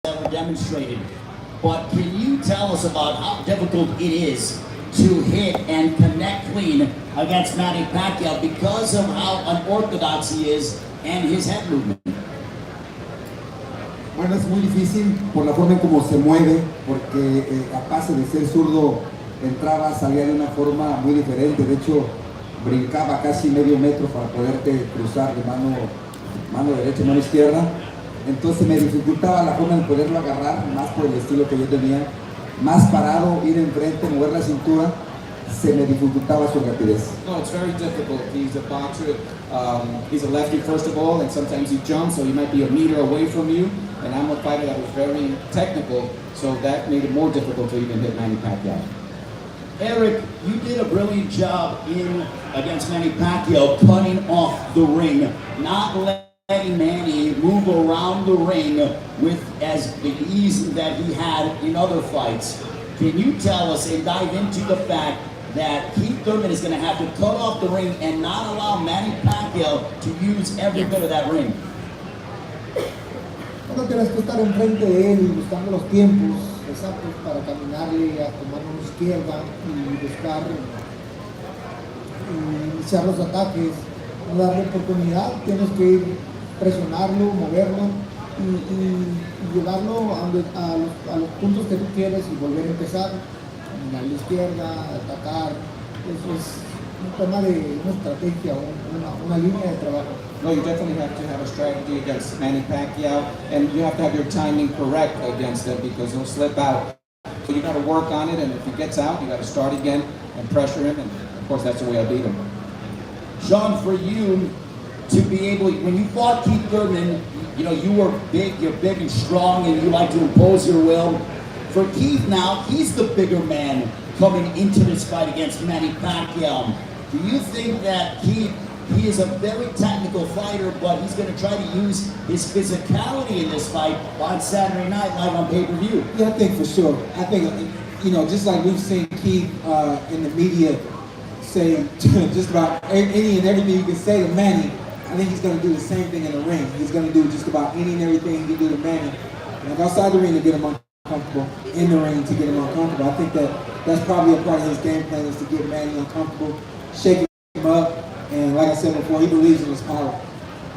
ever demonstrated. But can you tell us about how difficult it is to hit and connect clean against Manny Pacquiao because of how unorthodox he is and his head movement? Bueno, es muy difícil por la forma en cómo se mueve, porque aparte de ser zurdo, entraba, salía de una forma muy diferente. De hecho, brincaba casi medio metro para poderte cruzar de mano derecha, mano izquierda. Entonces me dificultaba la forma de poderlo agarrar, más por el estilo que yo tenía. Más parado, ir enfrente, mover la cintura, se me dificultaba su rapidez. No, it's very difficult. He's a boxer. He's a lefty, first of all, and sometimes he jumps, so he might be a meter away from you. And I'm a fighter that was very technical, so that made it more difficult to even hit Manny Pacquiao. Eric, you did a brilliant job against Manny Pacquiao, cutting off the ring, not letting Manny move around the ring with as the ease that he had in other fights. Can you tell us and dive into the fact that Keith Thurman is going to have to cut off the ring and not allow Manny Pacquiao to use every bit of that ring? No tienes que estar enfrente de él y buscando los tiempos exactos para caminarle a tomar una izquierda y buscar iniciar los ataques, no darle oportunidad. Tienes que ir presionarlo, moverlo y llevarlo a los puntos que tú quieres y volver a empezar, caminar a la izquierda, atacar. Eso es un tema de una estrategia, una línea de trabajo. No, you definitely have to have a strategy against Manny Pacquiao, and you have to have your timing correct against him because he'll slip out. So you got to work on it, and if he gets out, you got to start again and pressure him, and of course that's the way I beat him. Sean, for you to be able, when you fought Keith Thurman, you know, you were big, you're big and strong, and you like to impose your will. For Keith now, he's the bigger man coming into this fight against Manny Pacquiao. Do you think that he is a very technical fighter, but he's going to try to use his physicality in this fight on Saturday night live on pay-per-view? Yeah, I think for sure. I think, you know, just like we've seen Keith in the media say just about any and everything you can say to Manny, I think he's going to do the same thing in the ring. He's going to do just about any and everything he can do to Manny. Like outside the ring to get him uncomfortable, in the ring to get him uncomfortable. I think that's probably a part of his game plan is to get Manny uncomfortable, shake him up, and like I said before, he believes in his power.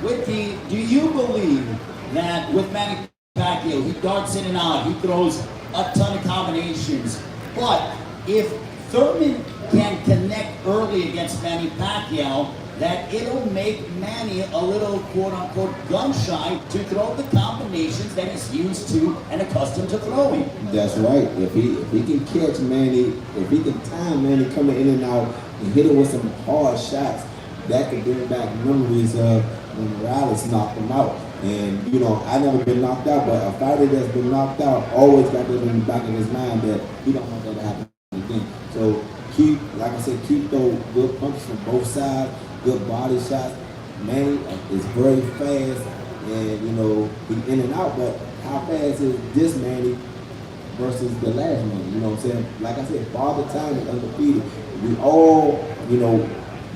Whitney, do you believe that with Manny Pacquiao, he darts in and out, he throws a ton of combinations, but if Thurman can connect early against Manny Pacquiao, that it'll make Manny a little quote-unquote gun-shy to throw the combinations that he's used to and accustomed to throwing? That's right. If he can catch Manny, if he can time Manny coming in and out and hit him with some hard shots, that could bring back memories of when Morales knocked him out. And, you know, I never been knocked out, but a fighter that's been knocked out always got that in the back of his mind that he don't want that to happen again. So keep, like I said, keep those good punches from both sides, good body shots. Manny is very fast and, you know, he's in and out, but how fast is this Manny versus the last Manny? You know what I'm saying? Like I said, Father Time is undefeated. We all, you know,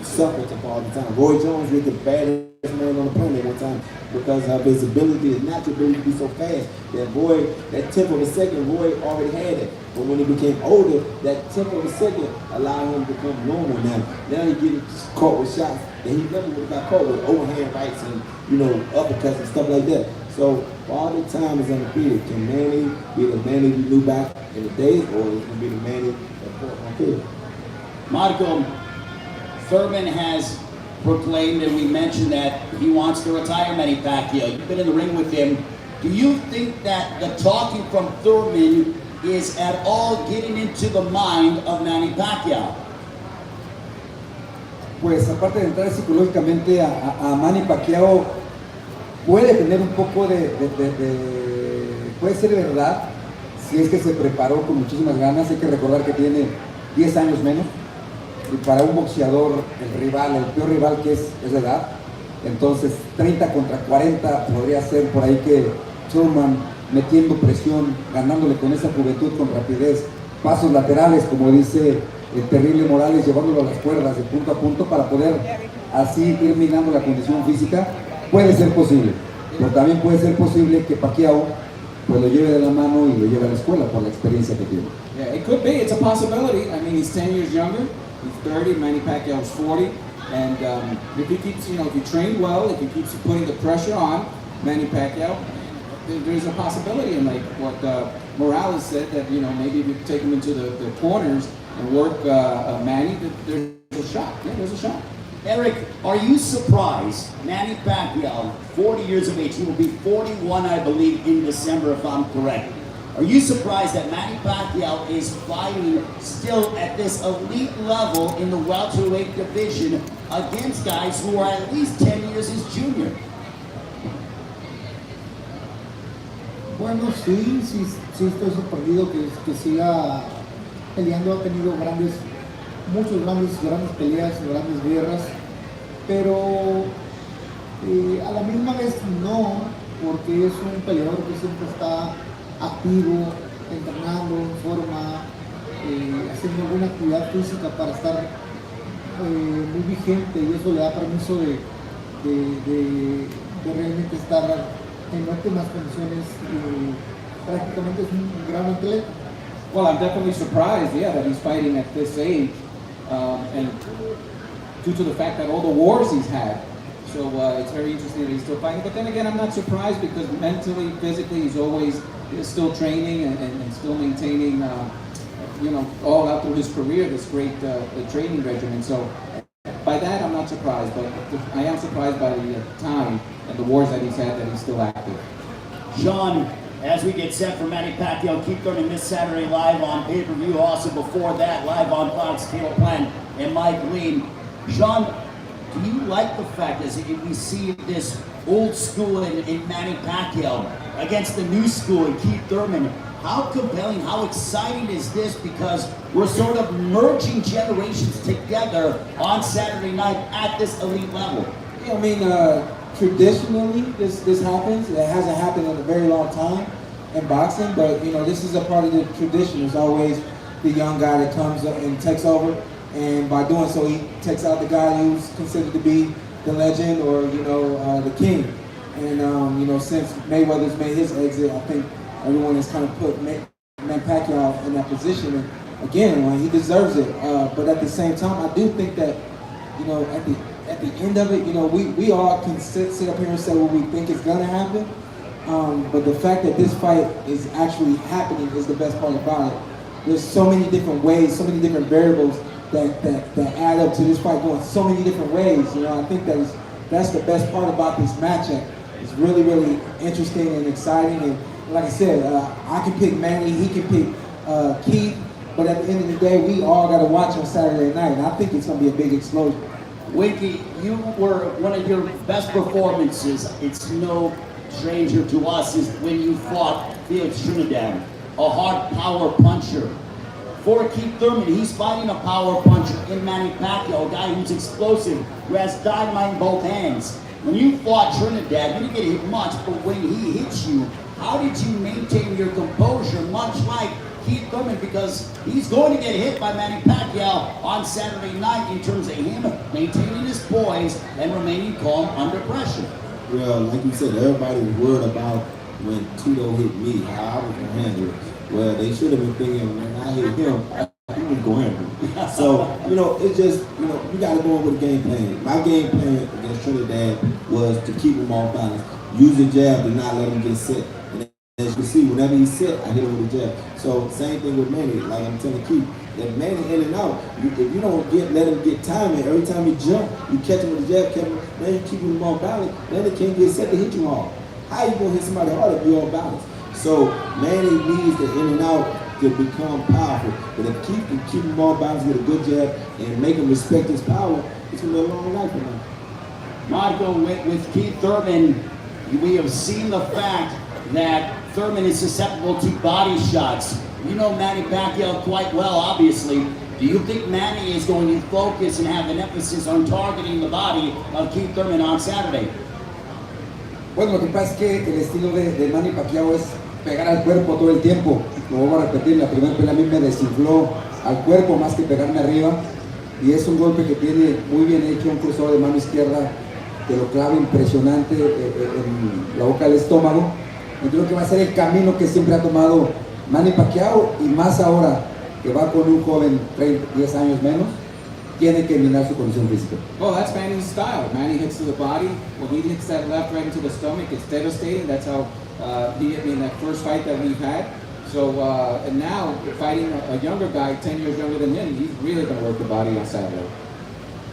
suffer to Father Time. Roy Jones was the baddest man on the planet one time because of his ability, his natural ability to be so fast. That boy, that tip of a second, Roy already had it. But when he became older, that tip of a second allowed him to become normal now. Now he getting caught with shots that he never would have got caught with, overhand rights and, you know, uppercuts and stuff like that. So Father Time is undefeated. Can Manny be the Manny we knew back in the days, or is it going to be the Manny that fought on field? Marco, Thurman has proclaimed, and we mentioned that he wants to retire Manny Pacquiao. You've been in the ring with him. Do you think that the talking from Thurman is at all getting into the mind of Manny Pacquiao? Pues aparte de entrar psicológicamente a Manny Pacquiao, puede tener un poco puede ser verdad, si es que se preparó con muchísimas ganas. Hay que recordar que tiene 10 años menos. Y para un boxeador, el peor rival que es la edad. Entonces 30 contra 40 podría ser por ahí que Thurman metiendo presión, ganándole con esa juventud, con rapidez, pasos laterales, como dice el terrible Morales, llevándolo a las cuerdas de punto a punto para poder así ir minando la condición física. Puede ser posible, pero también puede ser posible que Pacquiao pues lo lleve de la mano y lo lleve a la escuela por la experiencia que tiene. Yeah, it could be. It's a possibility. I mean, he's 10 years younger. He's 30. Manny Pacquiao's 40. And if he keeps, if you train well, if he keeps putting the pressure on Manny Pacquiao, there's a possibility. And like what Morales said, that maybe if you take him into the corners and work Manny, there's a shot. Yeah, there's a shot. Eric, are you surprised? Manny Pacquiao, 40 years of age, he will be 41, I believe, in December, if I'm correct. Are you surprised that Manny Pacquiao is fighting still at this elite level in the welterweight division against guys who are at least 10 years his junior? Bueno, sí estoy sorprendido que siga peleando. Ha tenido muchas grandes peleas, grandes guerras, pero a la misma vez no, porque es un peleador que siempre está activo, entrenando en forma, haciendo alguna actividad física para estar muy vigente, y eso le da permiso de realmente estar en óptimas condiciones. Prácticamente es un gran atleta. Well, I'm definitely surprised, that he's fighting at this age, and due to the fact that all the wars he's had. So it's very interesting that he's still fighting. But then again, I'm not surprised, because mentally, physically, he's still training and still maintaining, all out through his career, this great training regimen. So by that, I'm not surprised. But I am surprised by the time and the wars that he's had, that he's still active. Sean, as we get set for Manny Pacquiao, keep turning this Saturday live on pay-per-view. Also before that, live on Fox, Caleb Plant and Mike Lean. Sean, do you like the fact that we see this old school in Manny Pacquiao against the new school in Keith Thurman? How compelling, how exciting is this? Because we're sort of merging generations together on Saturday night at this elite level. Yeah, I mean, traditionally this happens. It hasn't happened in a very long time in boxing, but this is a part of the tradition. There's always the young guy that comes up and takes over, and by doing so, he takes out the guy who's considered to be the legend or the king. And since Mayweather's made his exit, I think everyone has kind of put Manny Pacquiao in that position. And again, he deserves it. But at the same time, I do think that at the end of it, we all can sit up here and say what we think is gonna happen. But the fact that this fight is actually happening is the best part about it. There's so many different ways, so many different variables that add up to this fight going so many different ways. I think that's the best part about this matchup. It's really, really interesting and exciting. And like I said, I can pick Manny, he can pick Keith, but at the end of the day, we all got to watch on Saturday night, and I think it's going to be a big explosion. Winky, you were one of your best performances. It's no stranger to us is when you fought Felix Trinidad, a hard power puncher. For Keith Thurman, he's fighting a power puncher in Manny Pacquiao, a guy who's explosive, who has dynamite in both hands. When you fought Trinidad, you didn't get hit much, but when he hits you, how did you maintain your composure, much like Keith Thurman? Because he's going to get hit by Manny Pacquiao on Saturday night in terms of him maintaining his poise and remaining calm under pressure. Well, like you said, everybody was worried about when Tito hit me, how I was going to handle it. Well, they should have been thinking when I hit him, he was going to handle it. So, it's just, you got to go in with a game plan. My game plan against Trinidad was to keep him off balance. Use the jab to not let him get set. And as you can see, whenever he's set, I hit him with a jab. So, same thing with Manny. Like I'm telling Keith, if Manny in and out, if you don't let him get timing, every time he jump, you catch him with a jab, then you keep him on balance, then he can't get set to hit you hard. How you going to hit somebody hard if you're on balance? So Manny needs the in and out to become powerful. But if Keith can keep him on balance with a good jab and make him respect his power, it's going to be a long life for him. Michael, with Keith Thurman, we have seen the fact that Thurman is susceptible to body shots. You know Manny Pacquiao quite well, obviously. Do you think Manny is going to focus and have an emphasis on targeting the body of Keith Thurman on Saturday? Bueno, lo que pasa es que el estilo de Manny Pacquiao es pegar al cuerpo todo el tiempo. Lo vamos a repetir, la primera pelea a mí me desinfló al cuerpo más que pegarme arriba. Y es un golpe que tiene muy bien hecho, un cruzado de mano izquierda que lo clava impresionante en la boca del estómago. Yo creo que va a ser el camino que siempre ha tomado Manny Pacquiao, y más ahora que va con un joven 10 años menos, tiene que minar su condición física. Well, that's Manny's style. Manny hits to the body. When he hits that left right into the stomach, it's devastating. That's how he hit me in that first fight that we've had. So, and now fighting a younger guy, 10 years younger than him, he's really going to work the body on Saturday.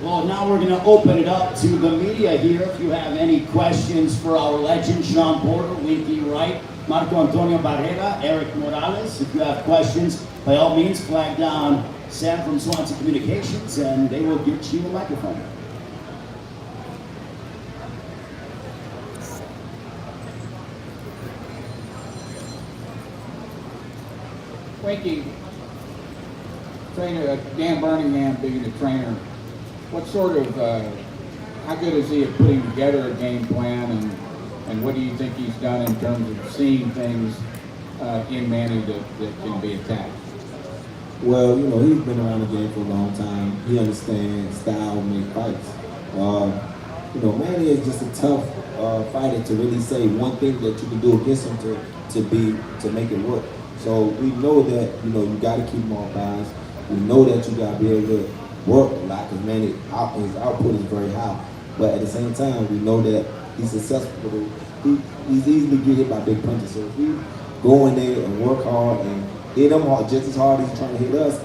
Well, now we're going to open it up to the media here. If you have any questions for our legend, Sean Porter, Winky Wright, Marco Antonio Barrera, Eric Morales, if you have questions, by all means, flag down Sam from Swanson Communications, and they will get you a microphone. Winky, trainer, Dan Birmingham being a trainer, what sort of, how good is he at putting together a game plan, and what do you think he's done in terms of seeing things in Manny that can be attacked? Well, you know, he's been around the game for a long time. He understands style make fights. You know, Manny is just a tough fighter to really say one thing that you can do against him to make it work. So we know that, you know, you got to keep him off balance. We know that you got to be able to work a lot because Manny, his output is very high. But at the same time, we know that he's successful. He's easily get hit by big punches. So if we go in there and work hard and hit him hard, just as hard as he's trying to hit us,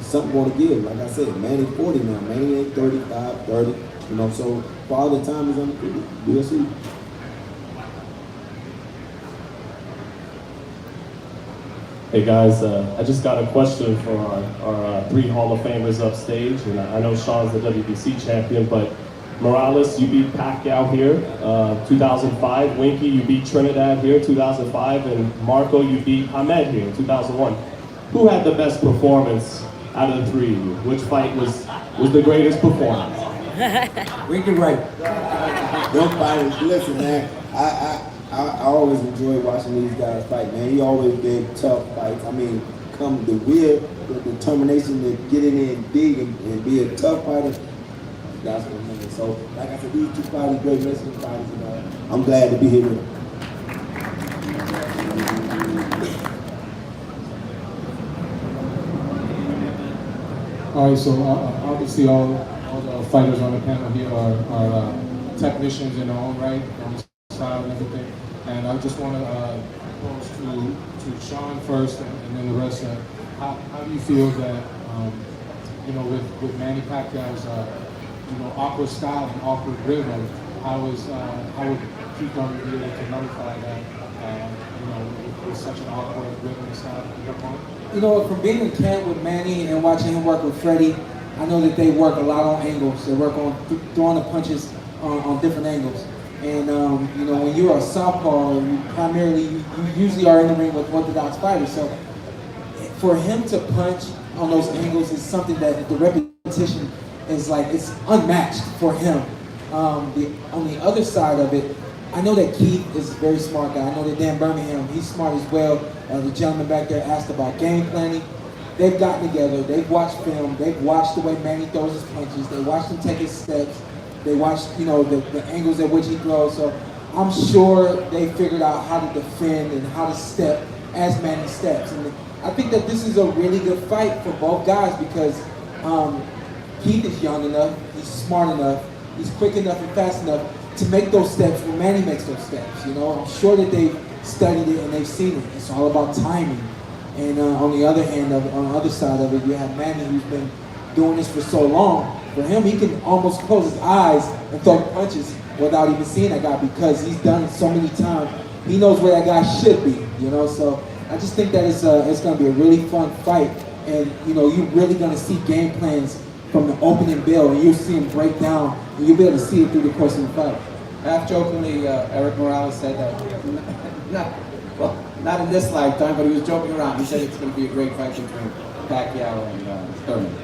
something going to give. Like I said, Manny 40 now. Manny ain't 35, 30. You know, so Father Time is undefeated. We'll see. Hey guys, I just got a question for our three Hall of Famers upstage, and I know Sean's the WBC champion, but Morales, you beat Pacquiao here, 2005. Winky, you beat Trinidad here, 2005, and Marco, you beat Hamed here, 2001. Who had the best performance out of the three of you? Which fight was the greatest performance? Winky Wright. Nobody, listen, man. I always enjoy watching these guys fight, man. He always gave tough fights. I mean, come the will, the determination to get in there and dig and be a tough fighter. That's what I'm saying. So, like I said, these two fighters, great wrestling fighters, and I'm glad to be here with them. All right, so obviously all the fighters on the panel here are technicians in their own right, on the side and everything. And I just want to pose to Sean first and then the rest. How do you feel that, you know, with Manny Pacquiao's, you know, awkward style and awkward rhythm, how would Keith Thurman be able to nullify that, you know, with such an awkward rhythm and style in your point? You know, from being in camp with Manny and watching him work with Freddie, I know that they work a lot on angles. They work on throwing the punches on different angles. And, you know, when you're a southpaw, you usually are in the ring with orthodox fighters. So for him to punch on those angles is something that the repetition is like, it's unmatched for him. On the other side of it, I know that Keith is a very smart guy. I know that Dan Birmingham, he's smart as well. The gentleman back there asked about game planning. They've gotten together, they've watched film, they've watched the way Manny throws his punches, they watched him take his steps, they watched, you know, the angles at which he throws. So I'm sure they figured out how to defend and how to step as Manny steps. And I think that this is a really good fight for both guys because Keith is young enough, he's smart enough, he's quick enough and fast enough to make those steps when Manny makes those steps. You know, I'm sure that they've studied it and they've seen it. It's all about timing. And on the other hand, on the other side of it, you have Manny who's been doing this for so long. For him, he can almost close his eyes and throw punches without even seeing that guy because he's done it so many times. He knows where that guy should be, you know. So I just think that it's going to be a really fun fight. And, you know, you're really going to see game plans from the opening bell, and you'll see him break down, and you'll be able to see it through the course of the fight. Half-jokingly, Eric Morales said that, not in this lifetime, but he was joking around. He said it's going to be a great fight between Pacquiao and Thurman.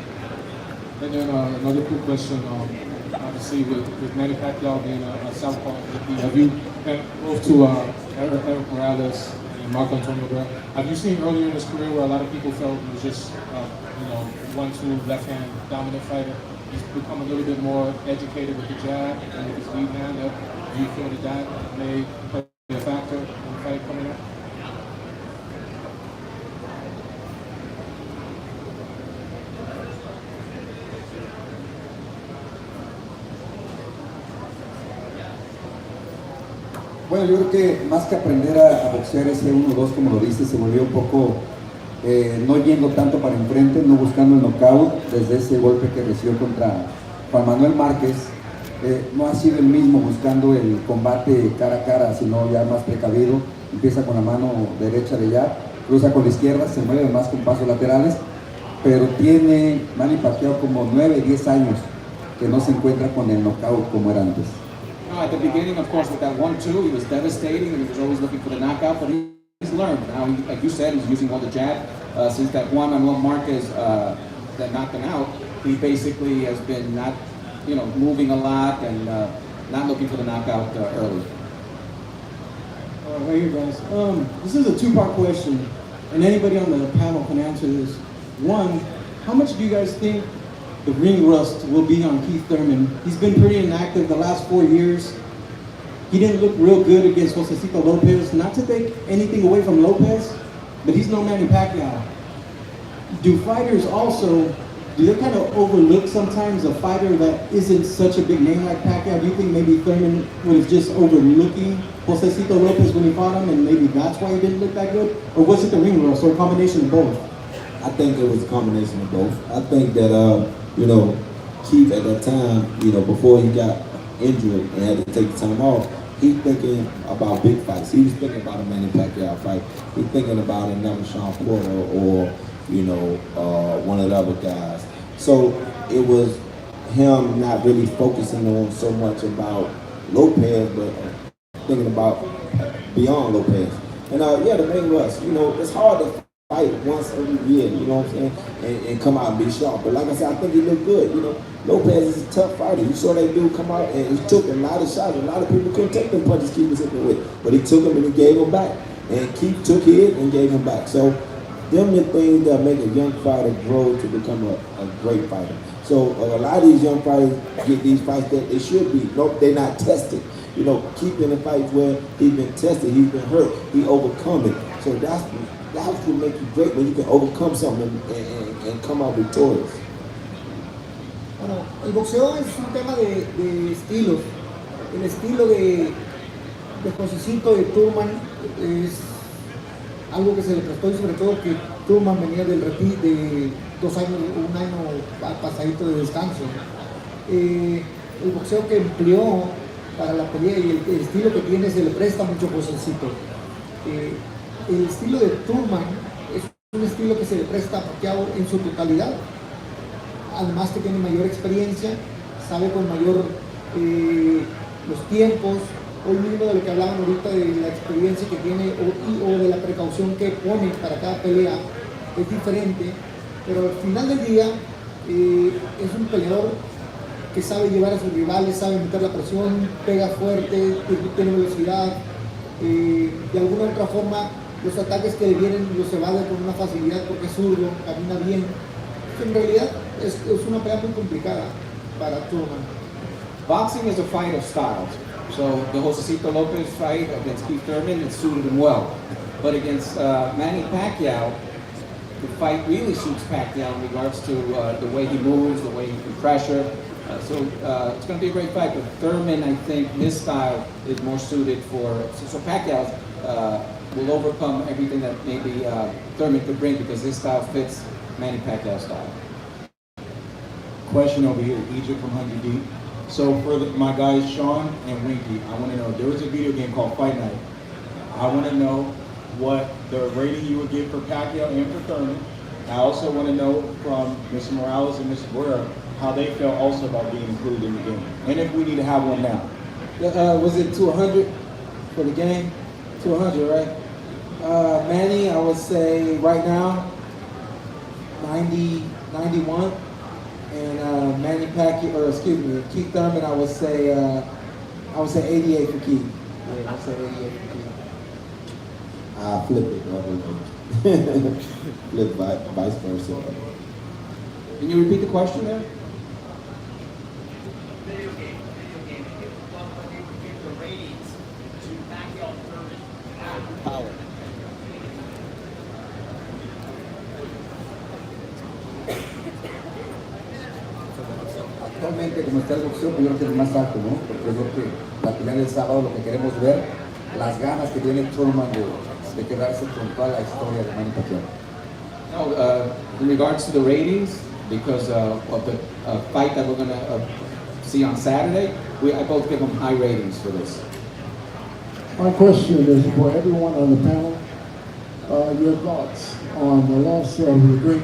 And then another quick question, obviously with Manny Pacquiao being a southpaw, have you been both to Eric Morales and Marco Antonio Barrera, have you seen earlier in his career where a lot of people felt he was just, you know, 1-2 left-hand dominant fighter? He's become a little bit more educated with the jab and with his lead hand. Do you feel that may play a factor in the fight coming Bueno, yo creo que más que aprender a boxear ese 1-2, como lo dice, se volvió un poco no yendo tanto para enfrente, no buscando el knockout desde ese golpe que recibió contra Juan Manuel Márquez. No ha sido el mismo buscando el combate cara a cara, sino ya más precavido. Empieza con la mano derecha de jab, cruza con la izquierda, se mueve más con pasos laterales, pero tiene Manny Pacquiao como 9-10 años que no se encuentra con el knockout como era antes. No, at the beginning, of course, with that 1-2, he was devastating and he was always looking for the knockout, but he's learned. Now, like you said, he's using more the jab. Since that Juan Manuel Marquez that knocked him out, he basically has been not, moving a lot and not looking for the knockout early. Right here, guys. This is a two-part question, and anybody on the panel can answer this. One, how much do you guys think the ring rust will be on Keith Thurman? He's been pretty inactive the last 4 years. He didn't look real good against Josecito Lopez. Not to take anything away from Lopez, but he's no Manny Pacquiao. Do fighters also, do they kind of overlook sometimes a fighter that isn't such a big name like Pacquiao? Do you think maybe Thurman was just overlooking Josecito Lopez when he fought him, and maybe that's why he didn't look that good? Or was it the ring rust, or a combination of both? I think it was a combination of both. I think that, Keith at that time, before he got injured and had to take the time off, he's thinking about big fights. He was thinking about a Manny Pacquiao fight. He's thinking about another Sean Porter or, one of the other guys. So it was him not really focusing on so much about Lopez, but thinking about beyond Lopez. And the ring rust, it's hard to fight once every year, you know what I'm saying, and come out and be sharp. But like I said, I think he looked good. Lopez is a tough fighter. You saw that dude come out and he took a lot of shots. A lot of people couldn't take them punches Keith was hitting with, but he took them and he gave them back. And Keith took his and gave them back. So them the things that make a young fighter grow to become a great fighter. So a lot of these young fighters get these fights that they should be. No, they're not tested. Keith in the fights where he's been tested, he's been hurt, he overcome it. So that's what makes you great, when you can overcome something and come out victorious. Bueno, el boxeo es un tema de estilos. El estilo de Josecito, de Thurman, es algo que se le prestó, y sobre todo que Thurman venía del retiro de 2 años, un año pasadito de descanso. El boxeo que empleó para la pelea y el estilo que tiene se le presta mucho a Josecito. El estilo de Thurman es un estilo que se le presta a Pacquiao en su totalidad. Además que tiene mayor experiencia, sabe con mayor los tiempos, hoy mismo de lo que hablaban ahorita de la experiencia que tiene o de la precaución que pone para cada pelea es diferente, pero al final del día es un peleador que sabe llevar a sus rivales, sabe meter la presión, pega fuerte, tiene velocidad, de alguna u otra forma los ataques que le vienen los evade con una facilidad porque es zurdo, camina bien. En realidad es una pelea muy complicada para Thurman. Boxing is a fight of styles. So the Josecito Lopez fight against Keith Thurman, it suited him well. But against Manny Pacquiao, the fight really suits Pacquiao in regards to the way he moves, the way he can pressure. So it's going to be a great fight. But Thurman, I think his style is more suited for. So Pacquiao will overcome everything that maybe Thurman could bring because his style fits Manny Pacquiao's style. Question over here, Egypt from 100 Deep. So for my guys, Sean and Winky, I want to know, there was a video game called Fight Night. I want to know what the rating you would give for Pacquiao and for Thurman. I also want to know from Mr. Morales and Mr. Guerrero how they felt also about being included in the game. And if we need to have one now. Was it to 100 for the game? To 100, right? Manny, I would say right now, 90, 91. And Manny Pacquiao, or excuse me, Keith Thurman, I would say 88 for Keith. Yeah, I would say 88 for Keith. I flip it, flip vice versa. Can you repeat the question there? Video game. What they would give the ratings to Pacquiao Thurman. Power. Actualmente, como está el boxeo, yo creo que es más alto, ¿no? Porque es lo que la pelea del sábado, lo que queremos ver, las ganas que tiene Thurman de quedarse con toda la historia de Manny Pacquiao? No, in regards to the ratings, because of the fight that we're going to see on Saturday, I both give them high ratings for this. My question is for everyone on the panel, your thoughts on the loss of the great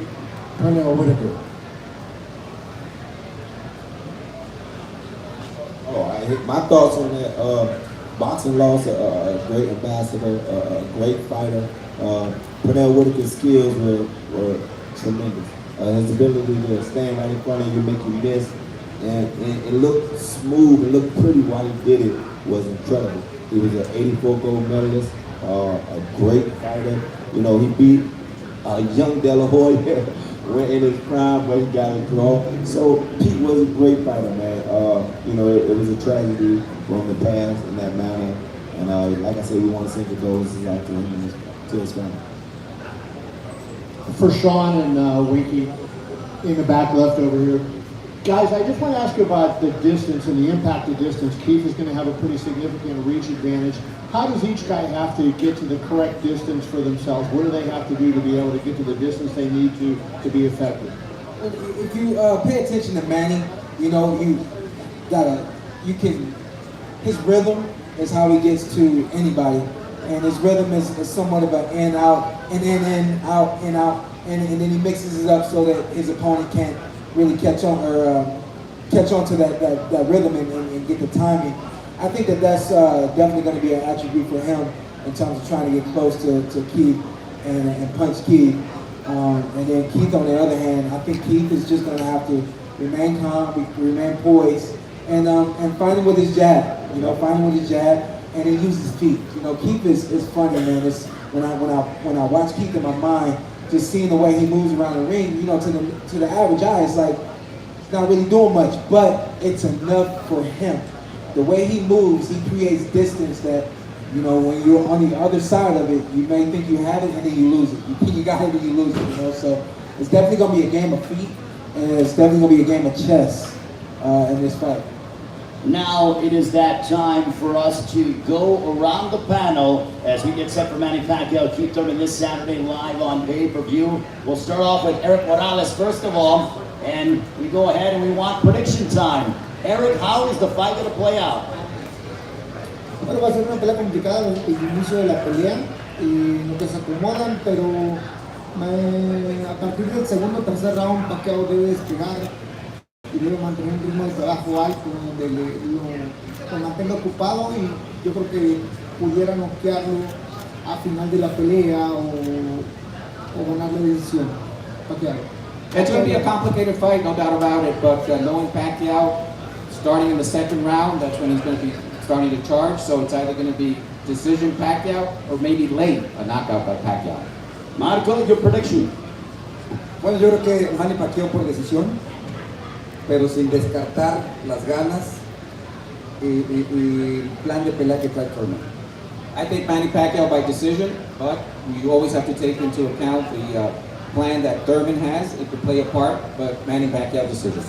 Pernell Whitaker. My thoughts on that, boxing lost a great ambassador, a great fighter. Pernell Whitaker's skills were tremendous. His ability to stand right in front of you, make you miss, and it looked smooth, it looked pretty while he did it, was incredible. He was an 84 gold medalist, a great fighter. You know, he beat a young De La Hoya went in his prime, but he got a draw. So Pete was a great fighter, man. You know, it was a tragedy from the past in that manner. And like I said, we want to send condolences out to him and to his family. For Sean and Winky in the back left over here. Guys, I just want to ask you about the distance and the impact of distance. Keith is going to have a pretty significant reach advantage. How does each guy have to get to the correct distance for themselves? What do they have to do to be able to get to the distance they need to be effective? If you pay attention to Manny, you know, his rhythm is how he gets to anybody. And his rhythm is somewhat of an in, out, in, out, in, out. And then he mixes it up so that his opponent can't really catch on to that rhythm and get the timing. I think that's definitely going to be an attribute for him in terms of trying to get close to Keith and punch Keith. And then Keith, on the other hand, I think Keith is just going to have to remain calm, remain poised, and find him with his jab. You know, find him with his jab, and then use his feet. You know, Keith is funny, man. It's when I watch Keith in my mind, just seeing the way he moves around the ring. You know, to the average eye, it's like it's not really doing much, but it's enough for him. The way he moves, he creates distance that, you know, when you're on the other side of it, you may think you have it and then you lose it. You think you got it and you lose it, you know? So it's definitely going to be a game of feet, and it's definitely going to be a game of chess in this fight. Now it is that time for us to go around the panel as we get set for Manny Pacquiao, Keith Thurman this Saturday live on pay-per-view. We'll start off with Eric Morales first of all, and we go ahead and we want prediction time. Eric, how is the fight going to play out? Bueno, va a ser una pelea complicada el inicio de la pelea y lo que se acomodan, pero a partir del segundo o tercer round Pacquiao debe despegar y debe mantener un ritmo de trabajo alto donde lo mantenga ocupado, y yo creo que pudiera noquearlo a final de la pelea o ganar la decisión. Pacquiao. It's going to be a complicated fight, no doubt about it, but knowing Pacquiao, starting in the second round, that's when he's going to be starting to charge, so it's either going to be decision Pacquiao or maybe late, a knockout by Pacquiao. Marco, your prediction? Bueno, yo creo que Manny Pacquiao por decisión, pero sin descartar las ganas y el plan de pelea que trae Thurman. I think Manny Pacquiao by decision, but you always have to take into account the plan that Thurman has. It could play a part, but Manny Pacquiao decision.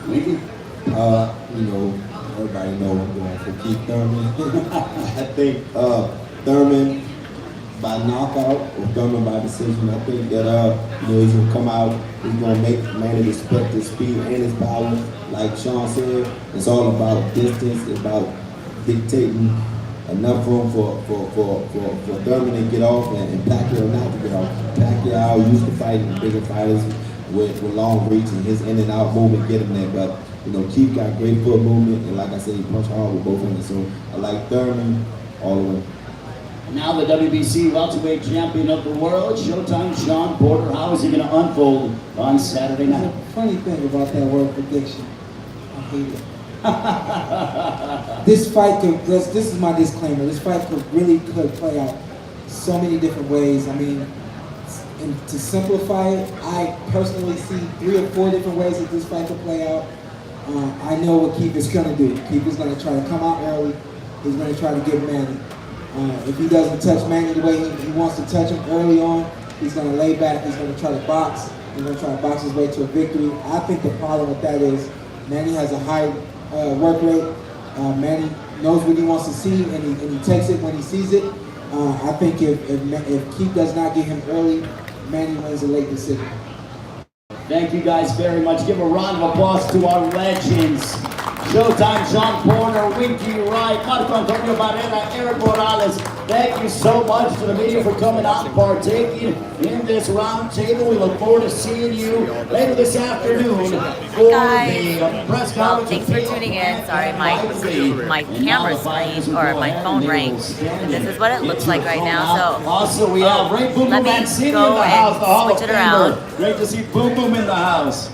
Winky? You know, everybody knows I'm going for Keith Thurman. I think Thurman by knockout or Thurman by decision. I think that you know, he's gonna come out, he's gonna make Manny respect his speed and his power. Like Sean said, it's all about distance, it's about dictating enough room for Thurman to get off and Pacquiao not to get off. Pacquiao used to fighting bigger fighters with long reach, and his in and out movement get him there. But you know, Keith got great foot movement, and like I said, he punched hard with both hands. So I like Thurman all the way. Now the WBC welterweight champion of the world, Showtime Sean Porter. How is it going to unfold on Saturday There's night? a funny thing about that word prediction. I hate it. This fight this is my disclaimer. This fight could play out so many different ways. I mean, and to simplify it, I personally see 3 or 4 different ways that this fight could play out. I know what Keith is going to do. Keith is going to try to come out early. He's going to try to get Manny. If he doesn't touch Manny the way he wants to touch him early on, he's going to lay back. He's going to try to box. He's going to try to box his way to a victory. I think the problem with that is Manny has a high work rate. Manny knows what he wants to see, and he takes it when he sees it. I think if Keith does not get him early, Manny wins a late decision. Thank you guys very much. Give a round of applause to our legends. Showtime, John Porter, Winky Wright, Marco Antonio Barrera, Eric Morales. Thank you so much to the media for coming out and partaking in this round table. We look forward to seeing you later this afternoon for the press Well, conference. thanks for tuning in. Sorry, my camera screen or my phone rang. And this is what it looks like right now. So Also, we have Ray Boom let Boom me and Cynthia in go the house, the Hall and of switch it around. Famer. Great to see Boom Boom in the house.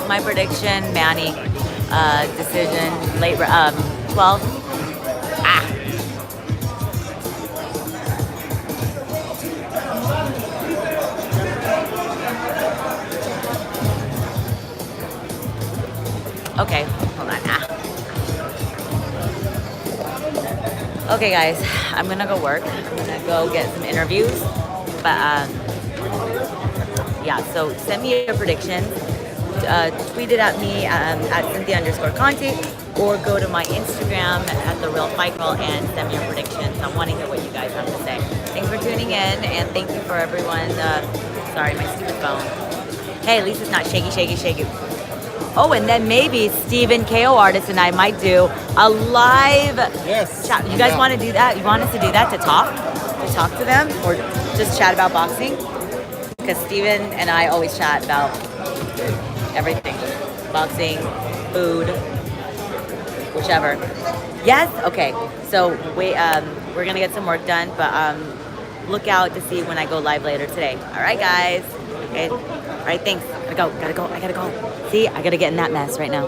My prediction, Manny, decision, late, 12. Ah. Okay, hold on. Ah. Okay, guys, I'm gonna go work. I'm gonna go get some interviews. But, yeah, so send me your predictions. Tweet it at me at Cynthia_Conte, or go to my Instagram at The Real Fight Girl and send me your predictions. I want to hear what you guys have to say. Thanks for tuning in, and thank you for everyone. Sorry, my stupid phone. Hey, at least it's not shaky. Oh, and then maybe Steven KO Artist and I might do a live chat. You guys want to do that? You want us to do that to talk to them, or just chat about boxing? Because Steven and I always chat about everything. Boxing, food, whichever. Yes? Okay. So we're gonna get some work done, but look out to see when I go live later today. Alright guys. Okay. Alright, thanks. Gotta go. I gotta go. See, I gotta get in that mess right now.